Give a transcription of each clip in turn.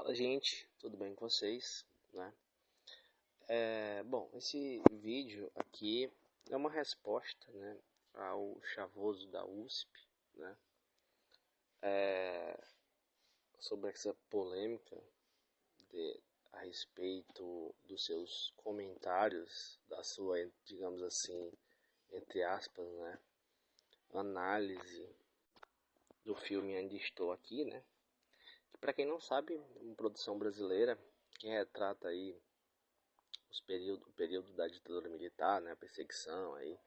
Fala, gente, tudo bem com vocês, né? Bom, esse vídeo aqui é uma resposta, né, ao Chavoso da USP, né? Sobre essa polêmica a respeito dos seus comentários, da sua, digamos assim, entre aspas, né, análise do filme Ainda Estou Aqui, né? Que, para quem não sabe, é uma produção brasileira que retrata aí o período da ditadura militar, né, a perseguição aí,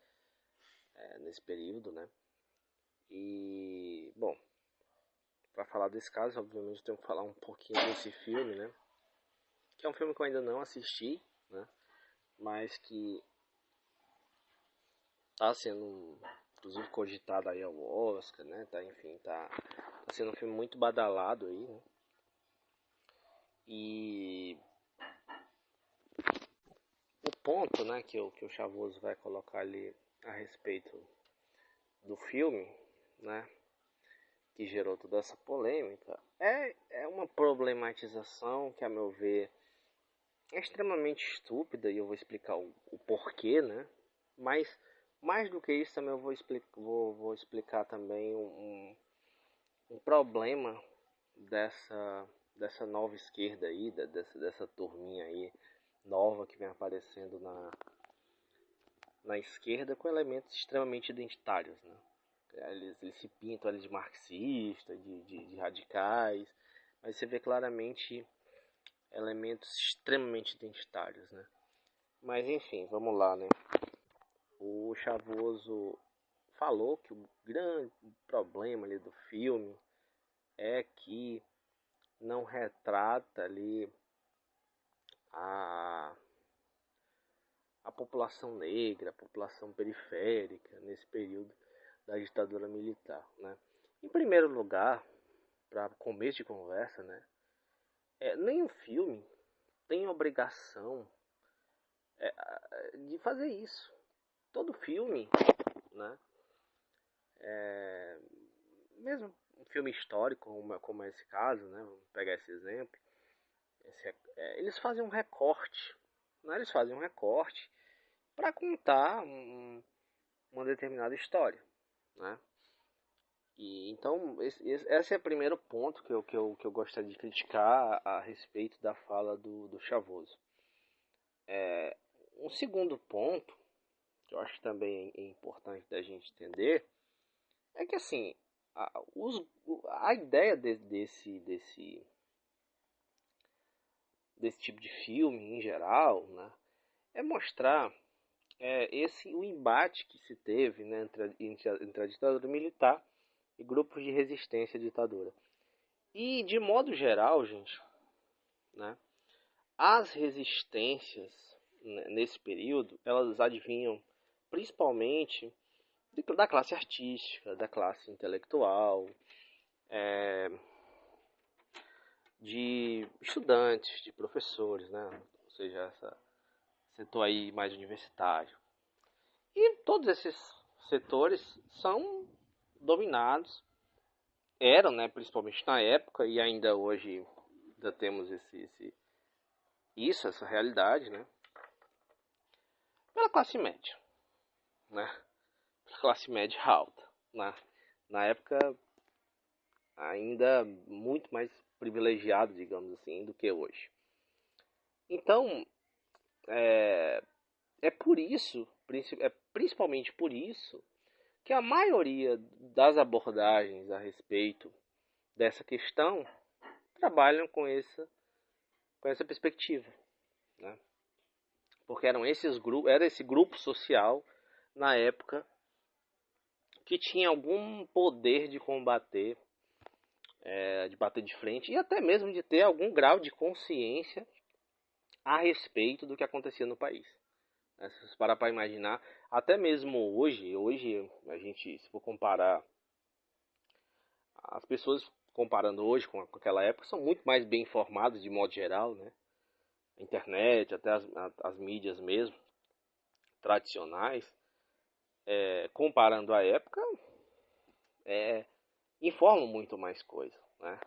nesse período, né. E, bom, para falar desse caso, obviamente, eu tenho que falar um pouquinho desse filme, né, que é um filme que eu ainda não assisti, né, mas que tá sendo, inclusive, cogitado aí ao Oscar, né, tá sendo um filme muito badalado aí, né. E o ponto, né, que o Chavoso vai colocar ali a respeito do filme, né, que gerou toda essa polêmica, é uma problematização que, a meu ver, é extremamente estúpida, e eu vou explicar o porquê, né? Mas, mais do que isso, também eu vou explicar também um problema dessa nova esquerda aí, dessa turminha aí nova que vem aparecendo na esquerda, com elementos extremamente identitários, né? Eles se pintam ali de marxistas, de radicais, mas você vê claramente elementos extremamente identitários, né? Mas enfim, vamos lá, né? O Chavoso falou que o grande problema ali do filme é que não retrata ali a, a população negra, a população periférica nesse período da ditadura militar, né? Em primeiro lugar, para começo de conversa, né? Nenhum filme tem obrigação de fazer isso. Todo filme, né? Mesmo um filme histórico, como é esse caso, né? Vamos pegar esse exemplo. Eles fazem um recorte, né? Eles fazem um recorte para contar uma determinada história, né? E então esse é o primeiro ponto que eu gostaria de criticar a respeito da fala do Chavoso. Um segundo ponto que eu acho também é importante da gente entender é que, assim, a ideia desse tipo de filme em geral, né, é mostrar o embate que se teve, né, entre a ditadura militar e grupos de resistência à ditadura. E, de modo geral, gente, né, as resistências, né, nesse período, elas advinham principalmente da classe artística, da classe intelectual, de estudantes, de professores, né? Ou seja, esse setor aí mais universitário. E todos esses setores são dominados, eram, né, principalmente na época, e ainda hoje ainda temos essa realidade, né? Pela classe média, né? Pela classe média alta, né? Na época ainda muito mais privilegiado, digamos assim, do que hoje. Então, é por isso, principalmente por isso, que a maioria das abordagens a respeito dessa questão trabalham com essa perspectiva, né? Porque era esse grupo social na época que tinha algum poder de combater, de bater de frente e até mesmo de ter algum grau de consciência a respeito do que acontecia no país. Se você parar para imaginar, até mesmo hoje a gente, se for comparar, as pessoas comparando hoje com aquela época são muito mais bem informadas de modo geral, né? A internet, até as mídias mesmo, tradicionais, comparando a época, informam muito mais coisa, né?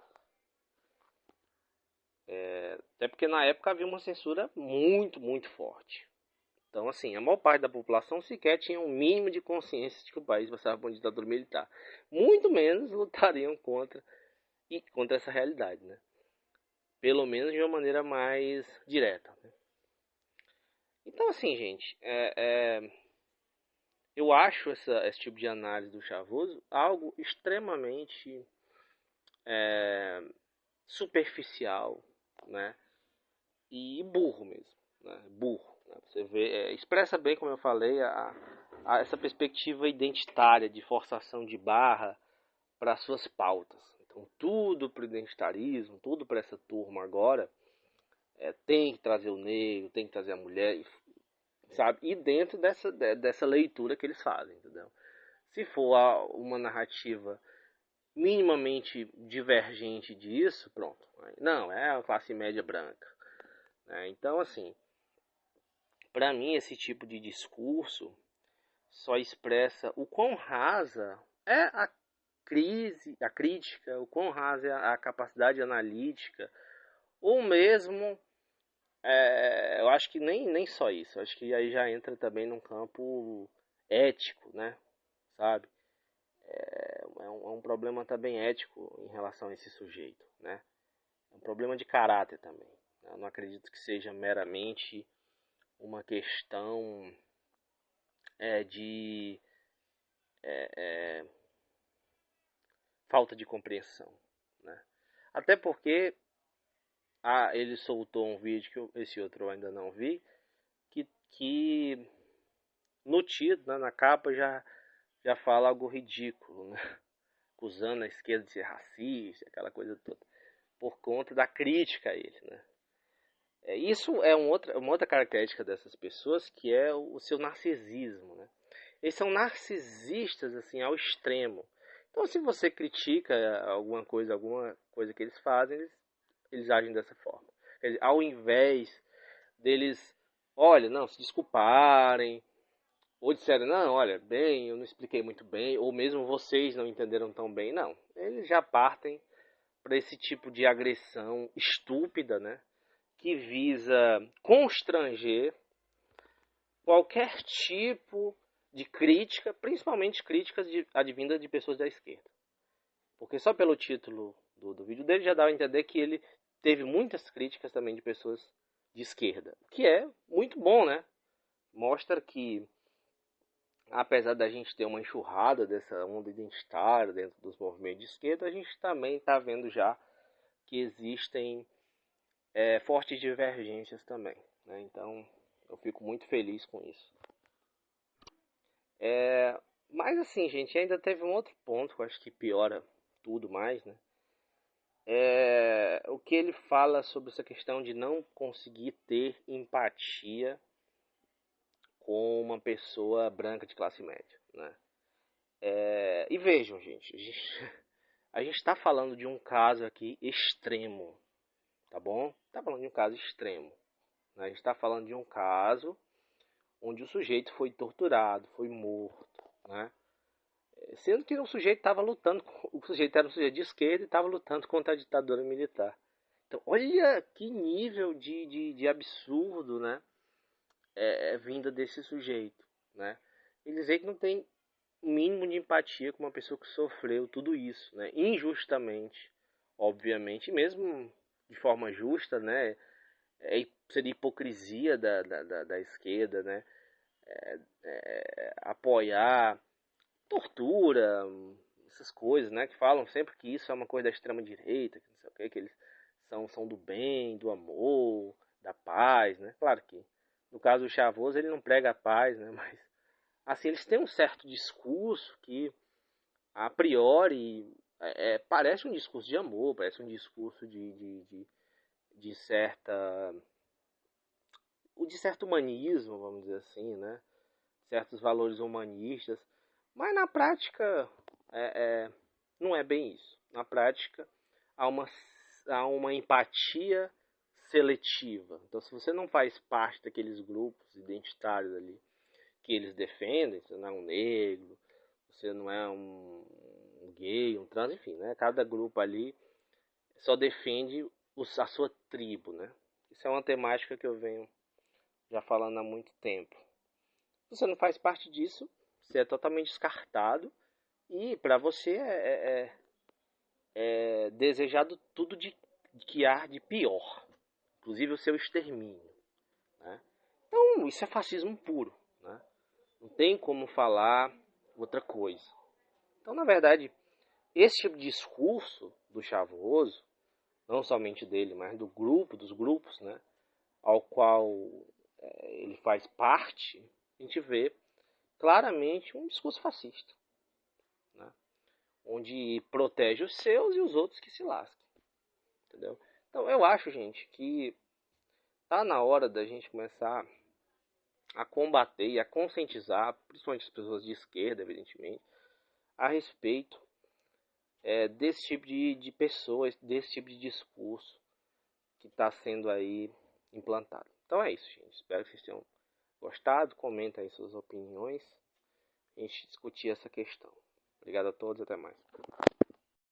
Até porque na época havia uma censura muito, muito forte. Então, assim, a maior parte da população sequer tinha um mínimo de consciência de que o país passava por uma ditadura militar. Muito menos lutariam contra essa realidade, né? Pelo menos de uma maneira mais direta. Né? Então, assim, gente, eu acho esse tipo de análise do Chavoso algo extremamente superficial, né? E burro mesmo, né? Burro. Né? Você vê, expressa bem, como eu falei, essa perspectiva identitária de forçação de barra para suas pautas. Então, tudo para o identitarismo, tudo para essa turma agora, tem que trazer o negro, tem que trazer a mulher, sabe? E dentro dessa leitura que eles fazem, entendeu? Se for uma narrativa minimamente divergente disso, pronto. Não, é a classe média branca. Né? Então, assim, para mim esse tipo de discurso só expressa o quão rasa é a crítica, o quão rasa é a capacidade analítica, ou mesmo, eu acho que nem só isso, eu acho que aí já entra também num campo ético, né, sabe? É um problema também ético em relação a esse sujeito, né? É um problema de caráter também. Eu não acredito que seja meramente uma questão de falta de compreensão, né? Até porque ele soltou um vídeo que esse outro eu ainda não vi, que no título, né, na capa já fala algo ridículo, né? Acusando a esquerda de ser racista, aquela coisa toda, por conta da crítica a ele, né? Isso é uma outra característica dessas pessoas, que é o seu narcisismo, né? Eles são narcisistas assim ao extremo. Então, se você critica alguma coisa que eles fazem, eles agem dessa forma. Quer dizer, ao invés deles, olha, não, se desculparem, ou disserem, não, olha, bem, eu não expliquei muito bem, ou mesmo vocês não entenderam tão bem, não. Eles já partem para esse tipo de agressão estúpida, né? Que visa constranger qualquer tipo de crítica, principalmente críticas advindas de pessoas da esquerda. Porque só pelo título do vídeo dele já dá a entender que ele teve muitas críticas também de pessoas de esquerda. Que é muito bom, né? Mostra que, apesar da gente ter uma enxurrada dessa onda identitária dentro dos movimentos de esquerda, a gente também está vendo já que existem fortes divergências também. Né? Então, eu fico muito feliz com isso. Mas assim, gente, ainda teve um outro ponto que eu acho que piora tudo mais, né? O que ele fala sobre essa questão de não conseguir ter empatia com uma pessoa branca de classe média, né? E vejam, gente, a gente está falando de um caso aqui extremo, tá bom? Está falando de um caso extremo. Né? A gente está falando de um caso onde o sujeito foi torturado, foi morto, né? Sendo que o sujeito estava lutando, o sujeito era um sujeito de esquerda e estava lutando contra a ditadura militar. Então, olha que nível de absurdo, né? Vinda desse sujeito, né? Ele dizer que não tem o mínimo de empatia com uma pessoa que sofreu tudo isso, né? Injustamente, obviamente, mesmo de forma justa, né? Seria hipocrisia da esquerda, né? Apoiar tortura, essas coisas, né? Que falam sempre que isso é uma coisa da extrema direita, que não sei o que eles são do bem, do amor, da paz, né? Claro que no caso do Chavoso ele não prega a paz, né? Mas assim eles têm um certo discurso que a priori parece um discurso de amor, parece um discurso de certo humanismo, vamos dizer assim, né? Certos valores humanistas, mas na prática não é bem isso. Na prática há uma empatia seletiva. Então, se você não faz parte daqueles grupos identitários ali que eles defendem, você não é um negro, você não é um gay, um trans, enfim, né? Cada grupo ali só defende a sua tribo, né? Isso é uma temática que eu venho já falando há muito tempo. Se você não faz parte disso, você é totalmente descartado e para você é desejado tudo de que há de pior, inclusive o seu extermínio, né? Então isso é fascismo puro, né? Não tem como falar outra coisa. Então, na verdade, esse tipo de discurso do Chavoso, não somente dele, mas do grupo, dos grupos, né, ao qual ele faz parte, a gente vê claramente um discurso fascista, né, onde protege os seus e os outros que se lasquem, entendeu? Então eu acho, gente, que tá na hora da gente começar a combater e a conscientizar, principalmente as pessoas de esquerda, evidentemente, a respeito desse tipo de pessoas, desse tipo de discurso que está sendo aí implantado. Então é isso, gente. Espero que vocês tenham gostado. Comenta aí suas opiniões. A gente discutir essa questão. Obrigado a todos e até mais.